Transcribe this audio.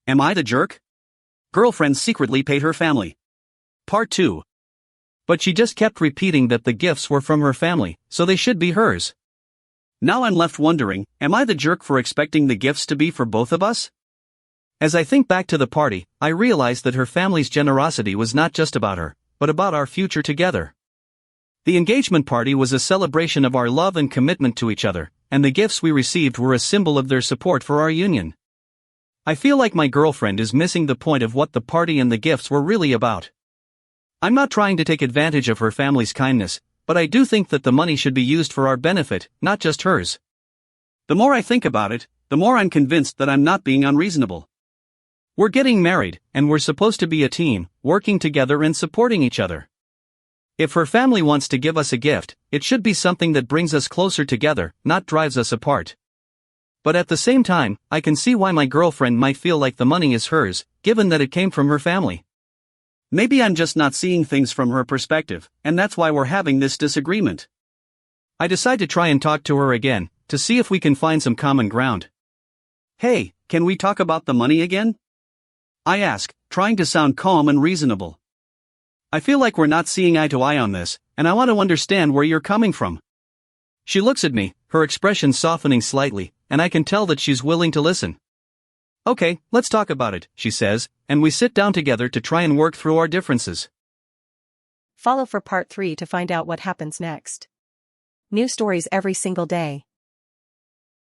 Am I the jerk? Girlfriend secretly paid her family. Part 2. But she just kept repeating that the gifts were from her family, so they should be hers. Now I'm left wondering, am I the jerk for expecting the gifts to be for both of us? As I think back to the party, I realize that her family's generosity was not just about her, but about our future together. The engagement party was a celebration of our love and commitment to each other, and the gifts we received were a symbol of their support for our union. I feel like my girlfriend is missing the point of what the party and the gifts were really about. I'm not trying to take advantage of her family's kindness, but I do think that the money should be used for our benefit, not just hers. The more I think about it, the more I'm convinced that I'm not being unreasonable. We're getting married, and we're supposed to be a team, working together and supporting each other. If her family wants to give us a gift, it should be something that brings us closer together, not drives us apart. But at the same time, I can see why my girlfriend might feel like the money is hers, given that it came from her family. Maybe I'm just not seeing things from her perspective, and that's why we're having this disagreement. I decide to try and talk to her again, to see if we can find some common ground. Hey, can we talk about the money again? I ask, trying to sound calm and reasonable. I feel like we're not seeing eye to eye on this, and I want to understand where you're coming from. She looks at me, her expression softening slightly, and I can tell that she's willing to listen. Okay, let's talk about it, she says, and we sit down together to try and work through our differences. Follow for part 3 to find out what happens next. New stories every single day.